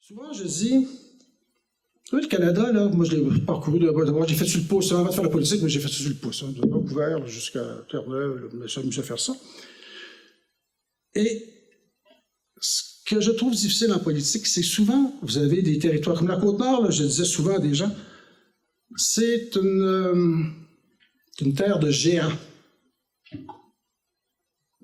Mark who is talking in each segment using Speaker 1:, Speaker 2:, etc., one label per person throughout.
Speaker 1: Souvent, je dis, le Canada, là, moi, je l'ai parcouru d'abord, j'ai fait sur le pouce, avant de faire la politique, mais j'ai fait sur le pouce. Hein, de Vancouver jusqu'à Terre-Neuve, je me suis amusé à faire ça. Et ce que je trouve difficile en politique, c'est souvent, vous avez des territoires comme la Côte-Nord, là, je disais souvent à des gens, c'est une terre de géants.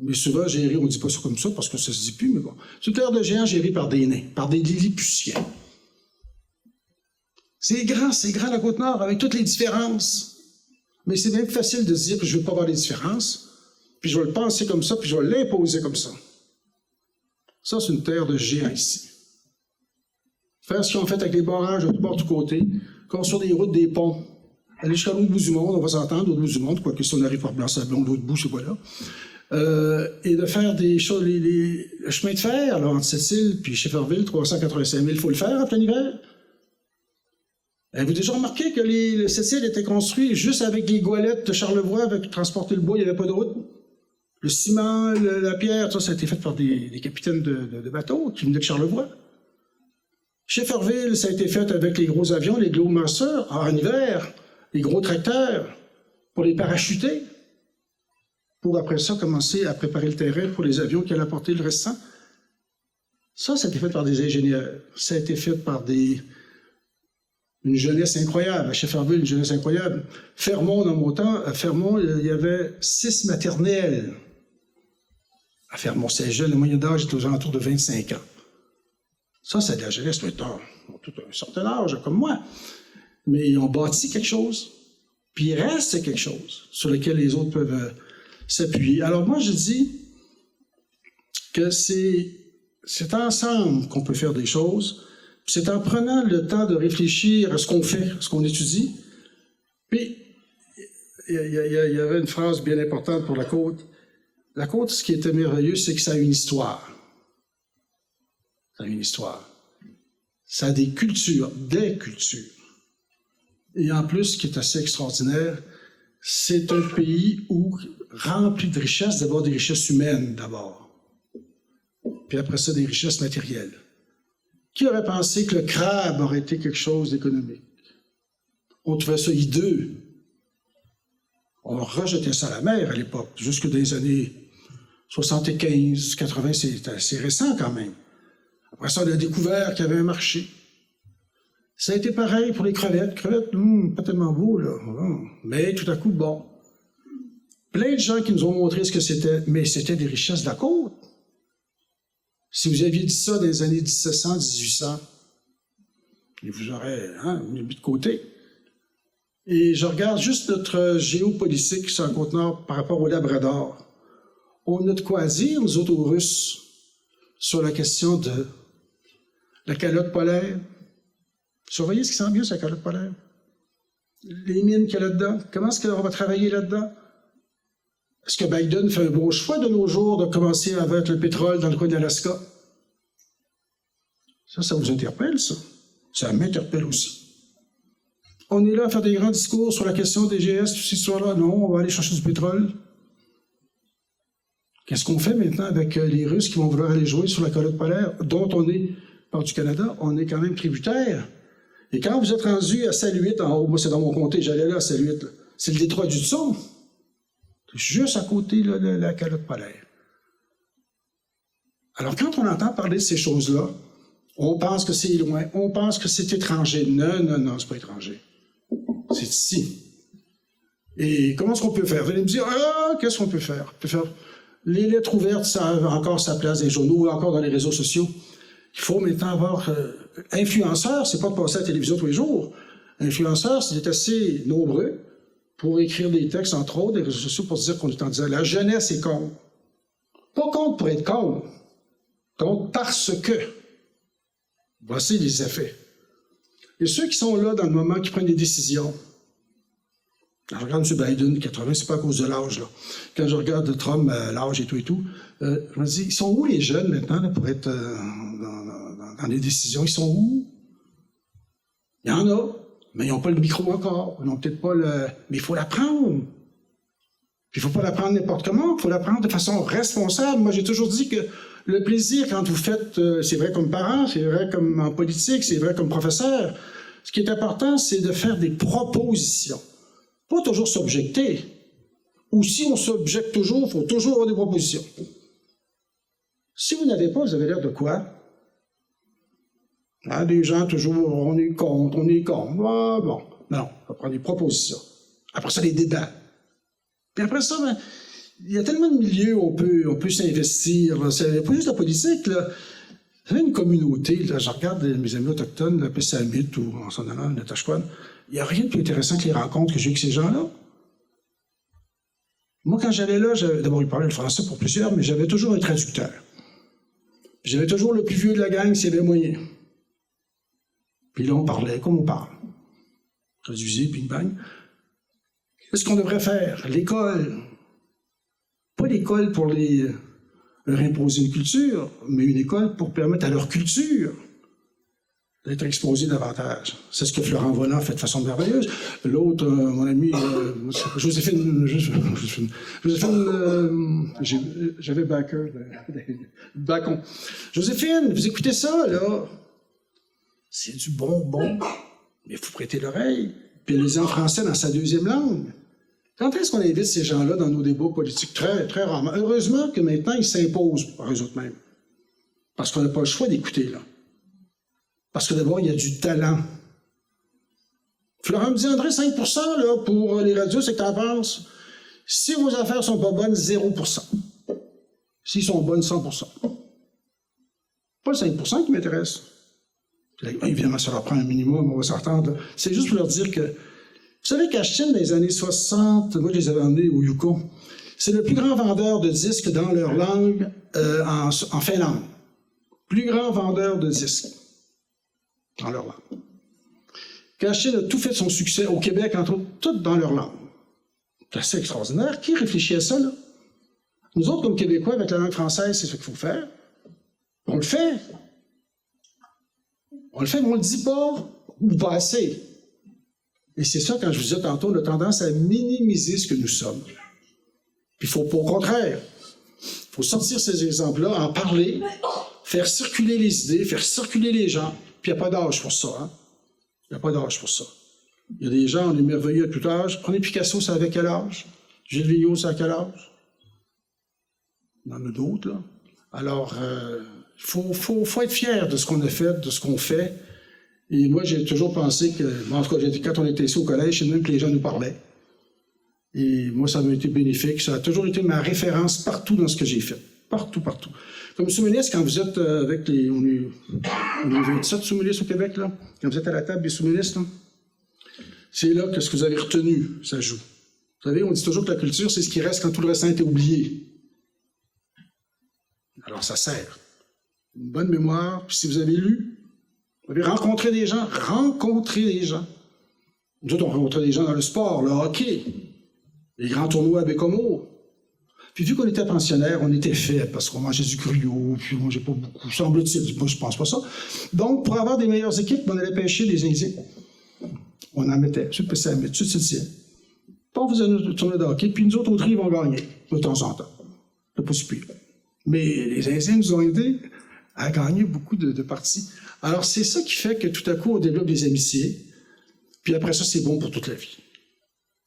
Speaker 1: Mais souvent, gérée, on ne dit pas ça comme ça, parce que ça ne se dit plus, mais bon. C'est une terre de géants gérée par des nains, par des Lilliputiens. C'est grand la Côte-Nord, avec toutes les différences. Mais c'est même facile de se dire que je ne veux pas avoir les différences, puis je vais le penser comme ça, puis je vais l'imposer comme ça. Ça, c'est une terre de géants ici. Faire ce qu'ils ont fait avec les barrages de tout bord, de tous côtés, construire des routes, des ponts, aller jusqu'à l'autre bout du monde, on va s'entendre, l'autre bout du monde, quoique si on arrive par Blanc-Sablon, l'autre bout, c'est pas là. Et de faire des choses, le chemin de fer, là, entre Sept-Îles puis Schefferville, 385 000, il faut le faire en plein hiver. Avez-vous déjà remarqué que le Sept-Îles était construit juste avec des goélettes de Charlevoix, avec transporter le bois, il n'y avait pas de route? Le ciment, la pierre, ça a été fait par des capitaines de bateaux qui venaient de Charlevoix. Schefferville, ça a été fait avec les gros avions, les Globemasters, en hiver, les gros tracteurs, pour les parachuter, pour après ça commencer à préparer le terrain pour les avions qui allaient apporter le restant. Ça a été fait par des ingénieurs. Ça a été fait par une jeunesse incroyable. À Schefferville, une jeunesse incroyable. Fermont, dans mon temps, à Fermont, il y avait 6 maternelles. À Fermont, c'est jeune, le moyen d'âge était aux alentours de 25 ans. Ça, c'est de la jeunesse, mais ils ont tout un certain âge, comme moi. Mais ils ont bâti quelque chose. Puis il reste quelque chose sur lequel les autres peuvent s'appuyer. Alors moi, je dis que c'est ensemble qu'on peut faire des choses. C'est en prenant le temps de réfléchir à ce qu'on fait, à ce qu'on étudie. Puis, il y avait une phrase bien importante pour la Côte. La Côte, ce qui était merveilleux, c'est que ça a une histoire. Ça a une histoire. Ça a des cultures. Et en plus, ce qui est assez extraordinaire, c'est un pays rempli de richesses, d'abord des richesses humaines, d'abord. Puis après ça, des richesses matérielles. Qui aurait pensé que le crabe aurait été quelque chose d'économique? On trouvait ça hideux. On rejetait ça à la mer à l'époque, jusque dans les années 75, 80, c'est assez récent quand même. Après ça, on a découvert qu'il y avait un marché. Ça a été pareil pour les crevettes. Crevettes, pas tellement beau, là. Mais tout à coup, bon. Plein de gens qui nous ont montré ce que c'était, mais c'était des richesses de la côte. Si vous aviez dit ça dans les années 1700, 1800, il vous aurait mis de côté. Et je regarde juste notre géopolitique sur la Côte-Nord par rapport au Labrador. On a de quoi dire, nous autres, aux Russes, sur la question de la calotte polaire. Surveillez ce qui s'en vient sur la calotte polaire. Les mines qu'il y a là-dedans. Comment est-ce qu'on va travailler là-dedans? Est-ce que Biden fait un bon choix de nos jours de commencer avec le pétrole dans le coin d'Alaska? Ça vous interpelle, ça? Ça m'interpelle aussi. On est là à faire des grands discours sur la question des GS, toute cette histoire-là. Non, on va aller chercher du pétrole. Qu'est-ce qu'on fait maintenant avec les Russes qui vont vouloir aller jouer sur la calotte polaire, dont on est, par du Canada, on est quand même tributaire. Et quand vous êtes rendu à Saint-Louis, en haut, moi c'est dans mon comté, j'allais là à Saint-Louis, c'est le détroit du Hudson. Juste à côté là, de la calotte polaire. Alors, quand on entend parler de ces choses-là, on pense que c'est loin, on pense que c'est étranger. Non, c'est pas étranger. C'est ici. Et comment est-ce qu'on peut faire? Vous allez me dire, qu'est-ce qu'on peut faire? On peut faire les lettres ouvertes, ça a encore sa place dans les journaux, encore dans les réseaux sociaux. Il faut maintenant avoir influenceurs, c'est pas de passer à la télévision tous les jours. Influenceurs, c'est d'être assez nombreux pour écrire des textes, entre autres, des réseaux sociaux, pour se dire qu'on est en disant la jeunesse est contre. Pas contre pour être contre. Contre parce que. Voici les effets. Et ceux qui sont là dans le moment, qui prennent des décisions. Quand je regarde M. Biden, 80, c'est pas à cause de l'âge, là. Quand je regarde Trump, l'âge et tout, je me dis, ils sont où les jeunes maintenant, là, pour être dans les décisions? Ils sont où? Il y en a. Mais ils n'ont pas le micro encore. Ils n'ont peut-être pas le... Mais il faut l'apprendre. Puis il ne faut pas l'apprendre n'importe comment. Il faut l'apprendre de façon responsable. Moi, j'ai toujours dit que Le plaisir, quand vous faites, c'est vrai comme parent, c'est vrai comme en politique, c'est vrai comme professeur, ce qui est important, c'est de faire des propositions. Pas toujours s'objecter. Ou si on s'objecte toujours, il faut toujours avoir des propositions. Si vous n'avez pas, vous avez l'air de quoi? Hein, des gens toujours, on est contre. Ah, bon, non, on va prendre des propositions. Après ça, les débats. Puis après ça, ben, il y a tellement de milieux où on peut s'investir. C'est pas juste la politique, là. Vous savez, une communauté, là, je regarde mes amis autochtones, la Pessamit ou en s'en allant, Natashquan, il n'y a rien de plus intéressant que les rencontres que j'ai avec ces gens-là. Moi, quand j'allais là, d'abord, ils parlaient le français pour plusieurs, mais j'avais toujours un traducteur. J'avais toujours le plus vieux de la gang s'il y avait moyen. Puis là, on parlait comme on parle. Traduisez, bing bang. Qu'est-ce qu'on devrait faire? L'école. Pas l'école pour leur imposer une culture, mais une école pour permettre à leur culture d'être exposée davantage. C'est ce que Florent Volant fait de façon merveilleuse. L'autre, mon ami, Joséphine, j'avais Bacon. Joséphine, vous écoutez ça, là? C'est du bonbon, mais il faut prêter l'oreille. Puis elle les en français dans sa deuxième langue. Quand est-ce qu'on invite ces gens-là dans nos débats politiques? Très, très rarement. Heureusement que maintenant, ils s'imposent par eux autres mêmes. Parce qu'on n'a pas le choix d'écouter, là. Parce que d'abord, il y a du talent. Florent me dit, André, 5 là, pour les radios, c'est que t'en penses? Si vos affaires sont pas bonnes, 0%. S'ils sont bonnes, 100%. Pas le 5 qui m'intéresse. Évidemment, ça leur prend un minimum, on va s'entendre. C'est juste pour leur dire que, vous savez qu'Ashtin, dans les années 60, moi, je les avais emmenés au Yukon, c'est le plus grand vendeur de disques dans leur langue en Finlande. Plus grand vendeur de disques dans leur langue. Ashtin a tout fait de son succès au Québec, entre autres, tout dans leur langue. C'est assez extraordinaire. Qui réfléchit à ça, là? Nous autres, comme Québécois, avec la langue française, c'est ce qu'il faut faire. On le fait. On le fait, mais on ne le dit pas, ou pas assez. Et c'est ça, quand je vous disais tantôt, on a tendance à minimiser ce que nous sommes. Puis il faut, au contraire, il faut sortir ces exemples-là, en parler, faire circuler les idées, faire circuler les gens. Puis il n'y a pas d'âge pour ça, hein? Il n'y a pas d'âge pour ça. Il y a des gens, on est merveilleux à tout âge. Prenez Picasso, ça avait quel âge? Gilles Vigneault, ça a quel âge? Il y en a d'autres, là. Alors, il faut être fier de ce qu'on a fait, de ce qu'on fait. Et moi, j'ai toujours pensé que, en tout cas, quand on était ici au collège, c'est même que les gens nous parlaient. Et moi, ça m'a été bénéfique. Ça a toujours été ma référence partout dans ce que j'ai fait. Partout, partout. Comme sous-ministre, quand vous êtes avec les... On est 27 sous-ministres au Québec, là. Quand vous êtes à la table des sous-ministres, là, c'est là que ce que vous avez retenu, ça joue. Vous savez, on dit toujours que la culture, c'est ce qui reste quand tout le restant a été oublié. Alors, ça sert. Une bonne mémoire. Puis si vous avez lu, vous avez rencontré des gens. Rencontré des gens. Nous autres, on rencontrait des gens dans le sport, le hockey, les grands tournois à Bécomo. Puis vu qu'on était pensionnaires, on était faibles parce qu'on mangeait du gruau, puis on mangeait pas beaucoup. Semble-t-il, moi je pense pas ça. Donc, pour avoir des meilleures équipes, on allait pêcher des Indiens. On en mettait, sur le Pessamit, sur le Titien. Puis on faisait notre tournoi de hockey, puis nous autres, au tri, ils vont gagner, de temps en temps. C'est pas si pire. Mais les Indiens nous ont aidés à gagner beaucoup de parties. Alors, c'est ça qui fait que tout à coup, on développe des amitiés. Puis après ça, c'est bon pour toute la vie.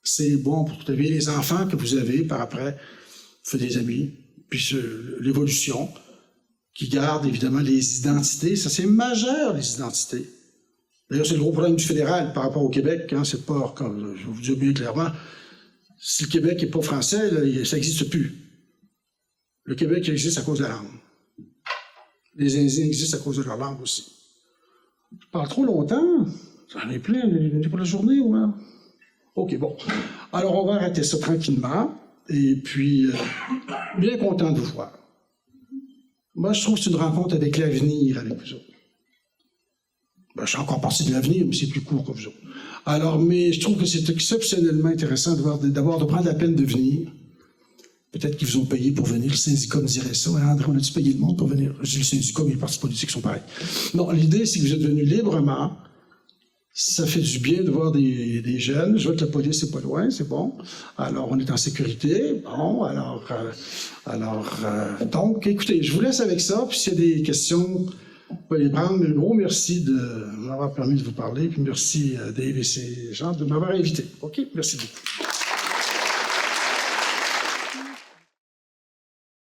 Speaker 1: C'est bon pour toute la vie. Les enfants que vous avez, par après, faites des amis. Puis l'évolution, qui garde évidemment les identités. Ça, c'est majeur, les identités. D'ailleurs, c'est le gros problème du fédéral par rapport au Québec. Hein, c'est pas, comme je vous dis bien clairement, si le Québec n'est pas français, là, ça n'existe plus. Le Québec existe à cause de la langue. Les Indiens existent à cause de leur langue aussi. Je parle trop longtemps. J'en ai plein, pour la journée, ouais. OK, bon. Alors, on va arrêter ça tranquillement. Et puis, bien content de vous voir. Moi, je trouve que c'est une rencontre avec l'avenir, avec vous autres. Ben, je suis encore partie de l'avenir, mais c'est plus court que vous autres. Alors, mais je trouve que c'est exceptionnellement intéressant de prendre la peine de venir. Peut-être qu'ils vous ont payé pour venir. Le syndicat me dirait ça. Hein, André, on a-tu payé le monde pour venir? Je dis le syndicat, mais les partis politiques sont pareils. Non, l'idée, c'est que vous êtes venus librement. Ça fait du bien de voir des jeunes. Je vois que la police n'est pas loin, c'est bon. Alors, on est en sécurité. Bon, donc, écoutez, je vous laisse avec ça. Puis s'il y a des questions, vous pouvez les prendre. Un gros merci de m'avoir permis de vous parler. Puis merci, Dave et ces gens, de m'avoir invité. OK? Merci beaucoup.